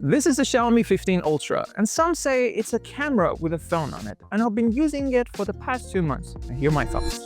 This is the Xiaomi 15 Ultra, and some say it's a camera with a phone on it, and I've been using it for the past 2 months, and here are my thoughts.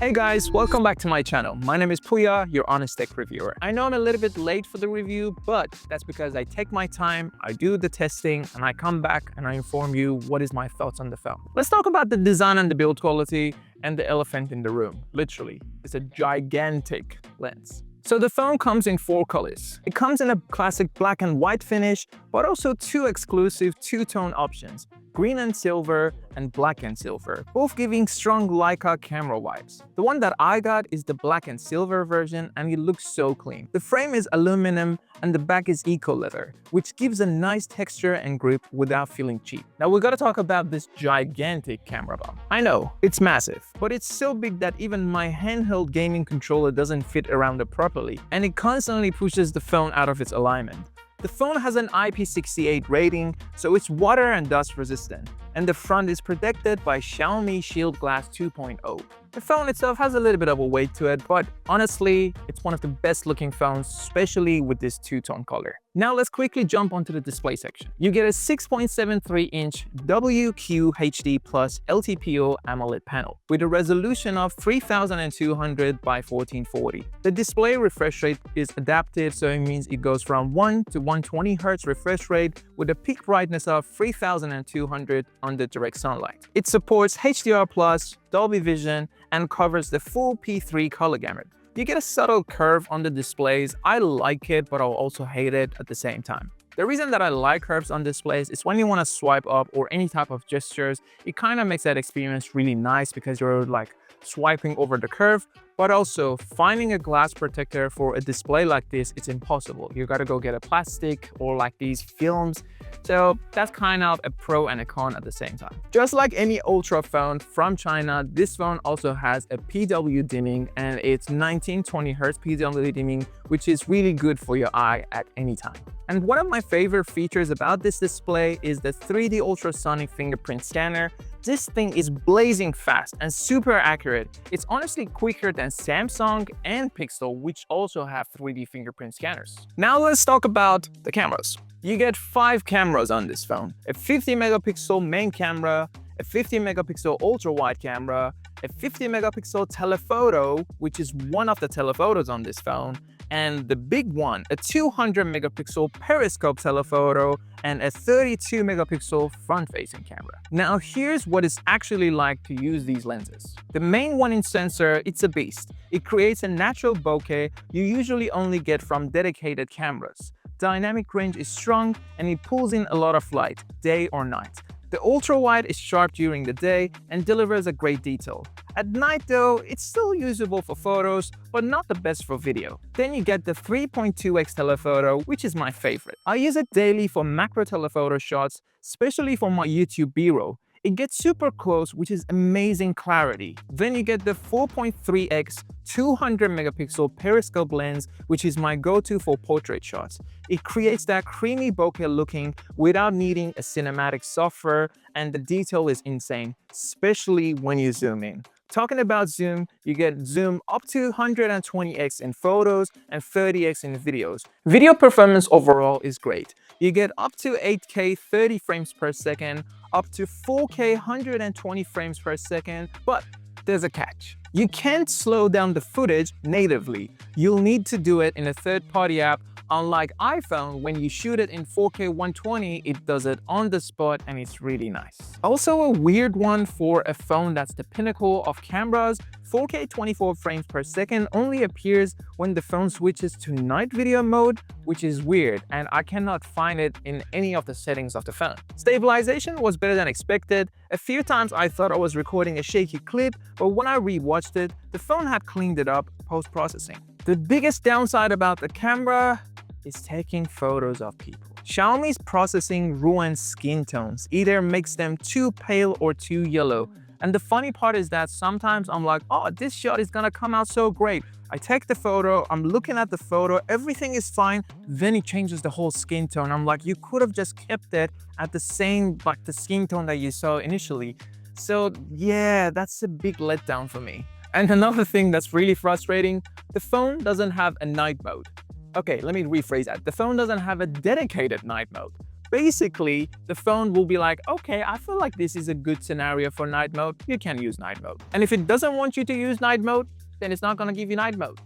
Hey guys, welcome back to my channel. My name is Puya, your honest tech reviewer. I know I'm a little bit late for the review, but that's because I take my time, I do the testing, and I come back and I inform you what is my thoughts on the phone. Let's talk about the design and the build quality and the elephant in the room. Literally, it's a gigantic lens. So the phone comes in 4 colors. It comes in a classic black and white finish, but also 2 exclusive two-tone options, green and silver and black and silver, both giving strong Leica camera vibes. The one that I got is the black and silver version, and it looks so clean. The frame is aluminum and the back is eco leather, which gives a nice texture and grip without feeling cheap. Now we gotta talk about this gigantic camera bump. I know, it's massive, but it's so big that even my handheld gaming controller doesn't fit around it properly, and it constantly pushes the phone out of its alignment. The phone has an IP68 rating, so it's water and dust resistant, and the front is protected by Xiaomi Shield Glass 2.0. The phone itself has a little bit of a weight to it, but honestly, it's one of the best looking phones, especially with this two-tone color. Now let's quickly jump onto the display section. You get a 6.73-inch WQHD Plus LTPO AMOLED panel with a resolution of 3200 by 1440. The display refresh rate is adaptive, so it means it goes from 1 to 120 Hz refresh rate with a peak brightness of 3200 under direct sunlight. It supports HDR+, Dolby Vision, and covers the full P3 color gamut. You get a subtle curve on the displays. I like it, but I'll also hate it at the same time. The reason that I like curves on displays is when you want to swipe up or any type of gestures, it kind of makes that experience really nice because you're like swiping over the curve. But also, finding a glass protector for a display like this, it's impossible. You gotta go get a plastic or like these films. So that's kind of a pro and a con at the same time. Just like any Ultra phone from China, this phone also has a PW dimming, and it's 1920 Hz PW dimming, which is really good for your eye at any time. And one of my favorite features about this display is the 3D ultrasonic fingerprint scanner. This thing is blazing fast and super accurate. It's honestly quicker than Samsung and Pixel, which also have 3D fingerprint scanners. Now let's talk about the cameras. You get 5 cameras on this phone: a 50 megapixel main camera, a 50 megapixel ultra-wide camera, a 50 megapixel telephoto, which is one of the telephotos on this phone, and the big one, a 200 megapixel periscope telephoto, and a 32 megapixel front-facing camera. Now here's what it's actually like to use these lenses. The main 1-inch sensor, it's a beast. It creates a natural bokeh you usually only get from dedicated cameras. Dynamic range is strong, and it pulls in a lot of light, day or night. The ultra-wide is sharp during the day and delivers a great detail. At night though, it's still usable for photos, but not the best for video. Then you get the 3.2x telephoto, which is my favorite. I use it daily for macro telephoto shots, especially for my YouTube B-roll. It gets super close, which is amazing clarity. Then you get the 4.3x 200 megapixel periscope lens, which is my go-to for portrait shots. It creates that creamy bokeh looking without needing a cinematic software, and the detail is insane, especially when you zoom in. Talking about zoom, you get zoom up to 120x in photos and 30x in videos. Video performance overall is great. You get up to 8K 30 frames per second, up to 4K 120 frames per second, but there's a catch. You can't slow down the footage natively. You'll need to do it in a third-party app. Unlike iPhone, when you shoot it in 4K 120, it does it on the spot, and it's really nice. Also a weird one for a phone that's the pinnacle of cameras, 4K 24 frames per second only appears when the phone switches to night video mode, which is weird, and I cannot find it in any of the settings of the phone. Stabilization was better than expected. A few times I thought I was recording a shaky clip, but when I rewatched it, the phone had cleaned it up post-processing. The biggest downside about the camera is taking photos of people. Xiaomi's processing ruins skin tones, either makes them too pale or too yellow, And the funny part is that sometimes I'm like, oh, this shot is gonna come out so great. I take the photo, I'm looking at the photo, everything is fine. Then it changes the whole skin tone. I'm like, you could have just kept it at the same, like the skin tone that you saw initially. So yeah, that's a big letdown for me. And another thing that's really frustrating, the phone doesn't have a night mode. Okay, let me rephrase that. The phone doesn't have a dedicated night mode. Basically, the phone will be like, okay, I feel like this is a good scenario for night mode. You can use night mode. And if it doesn't want you to use night mode, then it's not gonna give you night mode.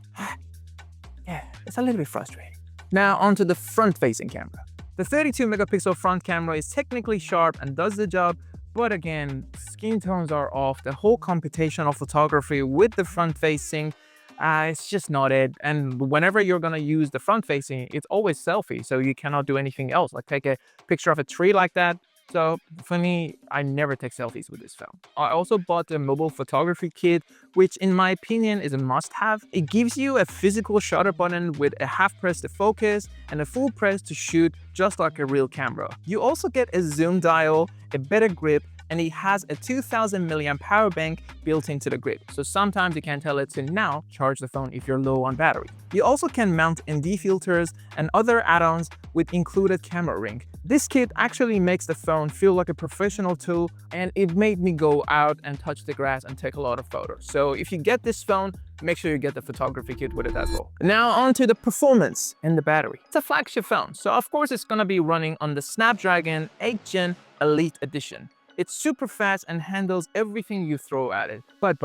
Yeah, it's a little bit frustrating. Now onto the front-facing camera. The 32 megapixel front camera is technically sharp and does the job, but again, skin tones are off. The whole computational photography with the front-facing, it's just not it. And whenever you're gonna use the front-facing, it's always selfie, so you cannot do anything else, like take a picture of a tree like that. So for me, I never take selfies with this phone. I also bought the mobile photography kit, which in my opinion is a must-have. It gives you a physical shutter button with a half press to focus and a full press to shoot, just like a real camera. You also get a zoom dial, a better grip, and it has a 2000 milliamp power bank built into the grip. So sometimes you can tell it to now charge the phone if you're low on battery. You also can mount ND filters and other add-ons with included camera ring. This kit actually makes the phone feel like a professional tool, and it made me go out and touch the grass and take a lot of photos. So if you get this phone, make sure you get the photography kit with it as well. Now on to the performance and the battery. It's a flagship phone, so of course it's gonna be running on the Snapdragon 8th Gen Elite Edition. It's super fast and handles everything you throw at it. But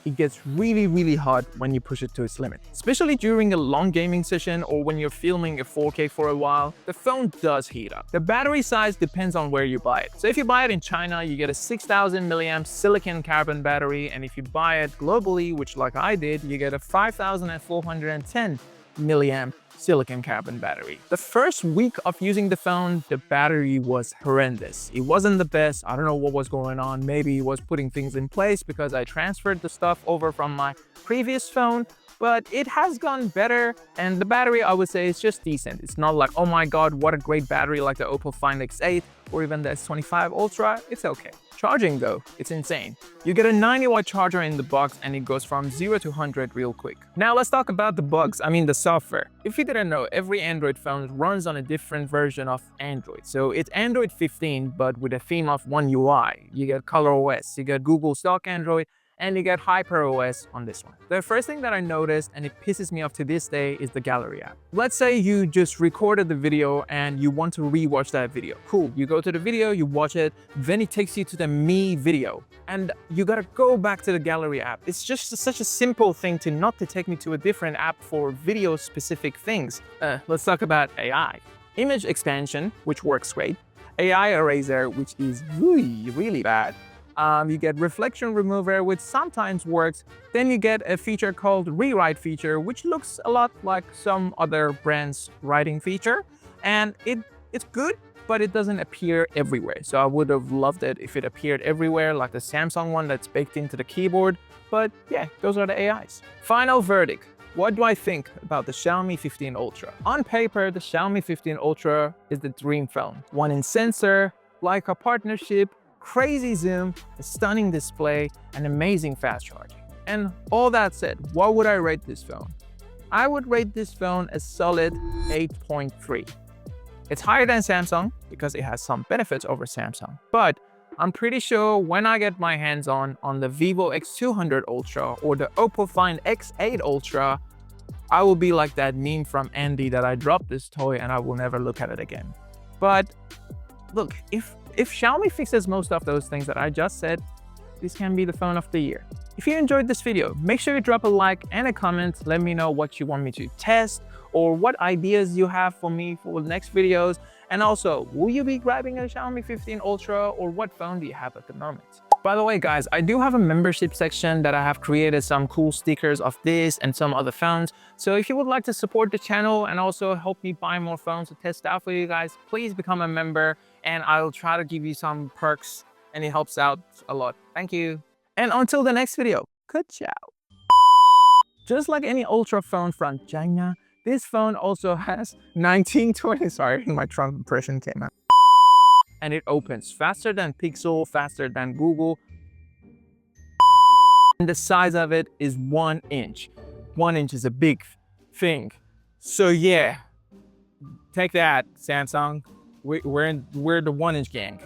it gets really hot when you push it to its limit. Especially during a long gaming session or when you're filming a 4K for a while, the phone does heat up. The battery size depends on where you buy it. So if you buy it in China, you get a 6000 milliamp silicon carbon battery, and if you buy it globally, which like I did, you get a 5410 milliamp silicon carbon battery. The first week of using the phone, the battery was horrendous. It wasn't the best. I don't know what was going on. Maybe it was putting things in place because I transferred the stuff over from my previous phone, but it has gone better. And the battery, I would say, is just decent. It's not like, oh my God, what a great battery like the OPPO Find X8 or even the S25 Ultra. It's okay. Charging though, it's insane. You get a 90-watt charger in the box and it goes from 0 to 100 real quick. Now let's talk about the bugs, the software. If you didn't know, every Android phone runs on a different version of Android. So it's Android 15, but with a theme of One UI. You get ColorOS, you get Google stock Android, and you get HyperOS on this one. The first thing that I noticed, and it pisses me off to this day, is the gallery app. Let's say you just recorded the video and you want to rewatch that video. Cool, you go to the video, you watch it, then it takes you to the Me video, and you gotta go back to the gallery app. It's just such a simple thing to not to take me to a different app for video specific things. Let's talk about AI. Image expansion, which works great. AI eraser, which is really bad. You get reflection remover, which sometimes works. Then you get a feature called rewrite feature, which looks a lot like some other brands' writing feature. And it's good, but it doesn't appear everywhere. So I would have loved it if it appeared everywhere, like the Samsung one that's baked into the keyboard. But yeah, those are the AIs. Final verdict. What do I think about the Xiaomi 15 Ultra? On paper, the Xiaomi 15 Ultra is the dream phone. One in sensor, Leica partnership, crazy zoom, a stunning display, and amazing fast charging. And all that said, what would I rate this phone? I would rate this phone a solid 8.3. It's higher than Samsung because it has some benefits over Samsung, but I'm pretty sure when I get my hands on the Vivo X200 Ultra or the OPPO Find X8 Ultra, I will be like that meme from Andy that I dropped this toy and I will never look at it again. But look, if Xiaomi fixes most of those things that I just said, this can be the phone of the year. If you enjoyed this video, make sure you drop a like and a comment. Let me know what you want me to test or what ideas you have for me for the next videos. And also, will you be grabbing a Xiaomi 15 Ultra or what phone do you have at the moment? By the way, guys, I do have a membership section that I have created some cool stickers of this and some other phones. So if you would like to support the channel and also help me buy more phones to test out for you guys, please become a member and I'll try to give you some perks and it helps out a lot. Thank you. And until the next video, good ciao. Just like any Ultra phone from China, this phone also has 1920, sorry, my Trump impression came out. And it opens faster than Pixel, faster than Google. and the size of it is 1 inch. 1 inch is a big thing. So yeah, take that, Samsung. We're the 1 inch gang.